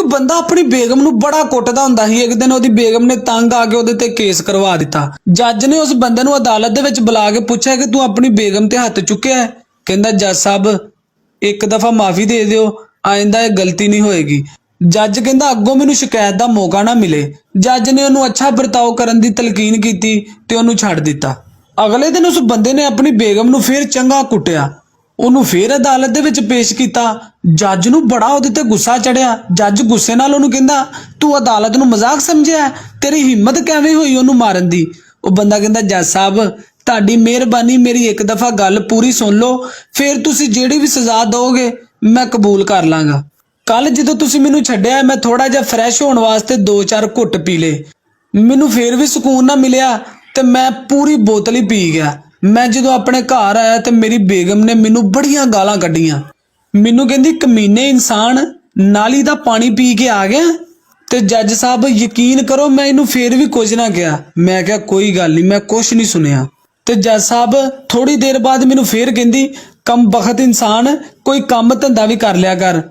ਬੰਦਾ ਆਪਣੀ ਬੇਗਮ ਨੂੰ ਬੜਾ ਕੁੱਟਦਾ ਹੁੰਦਾ ਸੀ। ਇੱਕ ਦਿਨ ਉਹਦੀ ਬੇਗਮ ਨੇ ਤੰਗ ਆ ਕੇ ਉਹਦੇ ਤੇ ਕੇਸ ਕਰਵਾ ਦਿੱਤਾ। ਜੱਜ ਨੇ ਉਸ ਬੰਦੇ ਨੂੰ ਅਦਾਲਤ ਦੇ ਵਿੱਚ ਬੁਲਾ ਕੇ ਪੁੱਛਿਆ ਕਿ ਤੂੰ ਆਪਣੀ ਬੇਗਮ ਤੇ ਹੱਥ ਚੁੱਕਿਆ ਹੈ? ਕਹਿੰਦਾ ਜੱਜ ਸਾਹਿਬ ਇੱਕ ਦਫਾ ਮਾਫੀ ਦੇ ਦਿਓ, ਆਇੰਦਾ ਇਹ ਗਲਤੀ ਨਹੀਂ ਹੋਏਗੀ। ਜੱਜ ਕਹਿੰਦਾ ਅੱਗੋਂ ਮੈਨੂੰ ਸ਼ਿਕਾਇਤ ਦਾ ਮੌਕਾ ਨਾ ਮਿਲੇ। ਜੱਜ ਨੇ ਉਹਨੂੰ ਅੱਛਾ ਵਰਤਾਓ ਕਰਨ ਦੀ ਤਲਕੀਨ ਕੀਤੀ ਤੇ ਉਹਨੂੰ ਛੱਡ ਦਿੱਤਾ। ਅਗਲੇ ਦਿਨ ਉਸ ਬੰਦੇ ਨੇ ਆਪਣੀ ਬੇਗਮ ਨੂੰ ਫੇਰ ਚੰਗਾ ਕੁੱਟਿਆ, ਉਹਨੂੰ ਫੇਰ ਅਦਾਲਤ ਦੇ ਵਿੱਚ ਪੇਸ਼ ਕੀਤਾ। ਜੱਜ ਨੂੰ ਬੜਾ ਉਹਦੇ ਤੇ ਗੁੱਸਾ ਚੜਿਆ। ਜੱਜ ਗੁੱਸੇ ਨਾਲ ਉਹਨੂੰ ਕਹਿੰਦਾ ਤੂੰ ਅਦਾਲਤ ਨੂੰ ਮਜ਼ਾਕ ਸਮਝਿਆ? ਤੇਰੀ ਹਿੰਮਤ ਕਿਵੇਂ ਹੋਈ ਉਹਨੂੰ ਮਾਰਨ ਦੀ? ਉਹ ਬੰਦਾ ਕਹਿੰਦਾ ਜੱਜ ਸਾਹਿਬ ਤੁਹਾਡੀ ਮਿਹਰਬਾਨੀ, ਮੇਰੀ ਇੱਕ ਦਫਾ ਗੱਲ ਪੂਰੀ ਸੁਣ ਲਓ, ਫਿਰ ਤੁਸੀਂ ਜਿਹੜੀ ਵੀ ਸਜ਼ਾ ਦਿਓਗੇ ਮੈਂ ਕਬੂਲ ਕਰ ਲਾਂਗਾ। ਕੱਲ ਜਦੋਂ ਤੁਸੀਂ ਮੈਨੂੰ ਛੱਡਿਆ ਮੈਂ ਥੋੜਾ ਜਿਹਾ ਫਰੈਸ਼ ਹੋਣ ਵਾਸਤੇ 2-4 ਘੁੱਟ ਪੀ ਲਏ, ਮੈਨੂੰ ਫੇਰ ਵੀ ਸਕੂਨ ਨਾ ਮਿਲਿਆ ਤੇ ਮੈਂ ਪੂਰੀ ਬੋਤਲ ਹੀ ਪੀ ਗਿਆ। ਮੈਂ ਜਦੋਂ ਆਪਣੇ ਘਰ ਆਇਆ ਤੇ ਮੇਰੀ ਬੇਗਮ ਨੇ ਮੈਨੂੰ ਬੜੀਆਂ ਗਾਲਾਂ ਕੱਢੀਆਂ। ਮੈਨੂੰ ਕਹਿੰਦੀ ਕਮੀਨੇ ਇਨਸਾਨ, ਨਾਲੀ ਦਾ ਪਾਣੀ ਪੀ ਕੇ ਆ ਗਿਆ। ਤੇ ਜੱਜ ਸਾਹਿਬ ਯਕੀਨ ਕਰੋ ਮੈਂ ਇਹਨੂੰ ਫੇਰ ਵੀ ਕੁਝ ਨਾ ਕਿਹਾ। ਮੈਂ ਕਿਹਾ ਕੋਈ ਗੱਲ ਨਹੀਂ, ਮੈਂ ਕੁਝ ਨਹੀਂ ਸੁਣਿਆ। ਤੇ ਜੱਜ ਸਾਹਿਬ ਥੋੜੀ ਦੇਰ ਬਾਅਦ ਮੈਨੂੰ ਫੇਰ ਕਹਿੰਦੀ ਕਮ ਬਖਤ ਇਨਸਾਨ, ਕੋਈ ਕੰਮ ਧੰਦਾ ਵੀ ਕਰ ਲਿਆ ਕਰ,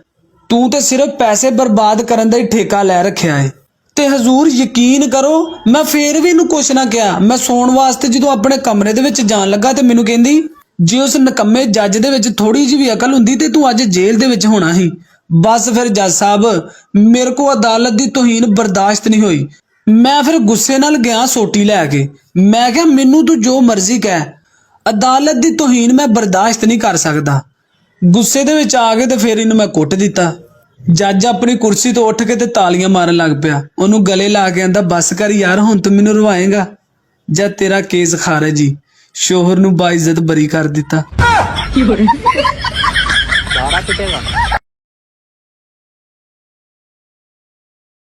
ਤੂੰ ਤੇ ਸਿਰਫ ਪੈਸੇ ਬਰਬਾਦ ਕਰਨ ਦਾ ਹੀ ਠੇਕਾ ਲੈ ਰੱਖਿਆ ਹੈ। ਤੇ ਹਜ਼ੂਰ ਯਕੀਨ ਕਰੋ ਮੈਂ ਫੇਰ ਵੀ ਇਹਨੂੰ ਕੁਛ ਨਾ ਕਿਹਾ। ਮੈਂ ਸੌਣ ਵਾਸਤੇ ਜਦੋਂ ਆਪਣੇ ਕਮਰੇ ਦੇ ਵਿੱਚ ਜਾਣ ਲੱਗਾ ਤੇ ਮੈਨੂੰ ਕਹਿੰਦੀ ਜੇ ਉਸ ਨਕੰਮੇ ਜੱਜ ਦੇ ਵਿੱਚ ਥੋੜੀ ਜਿਹੀ ਵੀ ਅਕਲ ਹੁੰਦੀ ਤੇ ਤੂੰ ਅੱਜ ਜੇਲ੍ਹ ਦੇ ਵਿੱਚ ਹੋਣਾ ਸੀ। ਬਸ ਫਿਰ ਜੱਜ ਸਾਹਿਬ ਮੇਰੇ ਕੋ ਅਦਾਲਤ ਦੀ ਤੋਹੀਨ ਬਰਦਾਸ਼ਤ ਨਹੀਂ ਹੋਈ। ਮੈਂ ਫਿਰ ਗੁੱਸੇ ਨਾਲ ਗਿਆ ਸੋਟੀ ਲੈ ਕੇ। ਮੈਂ ਕਿਹਾ ਮੈਨੂੰ ਤੂੰ ਜੋ ਮਰਜ਼ੀ ਕਹਿ, ਅਦਾਲਤ ਦੀ ਤੋਹੀਨ ਮੈਂ ਬਰਦਾਸ਼ਤ ਨਹੀਂ ਕਰ ਸਕਦਾ। ਗੁੱਸੇ ਦੇ ਵਿੱਚ ਆ ਕੇ ਤੇ ਫਿਰ ਇਹਨੂੰ ਮੈਂ ਕੁੱਟ ਦਿੱਤਾ। ਜੱਜ ਆਪਣੀ ਕੁਰਸੀ ਤੋਂ ਉੱਠ ਕੇ ਤੇ ਤਾਲੀਆਂ ਮਾਰਨ ਲੱਗ ਪਿਆ। ਉਹਨੂੰ ਗਲੇ ਲਾ ਕੇ ਆਂਦਾ ਬਸ ਕਰ ਯਾਰ, ਹੁਣ ਤੂੰ ਮੈਨੂੰ ਰਵਾਏਂਗਾ? ਜਦ ਤੇਰਾ ਕੇਸ ਖਾਰਜ ਹੀ, ਸ਼ੋਹਰ ਨੂੰ ਬਾਇਜ਼ਤ ਬਰੀ ਕਰ ਦਿੱਤਾ। ਸਾਰਾ ਕਿਤੇ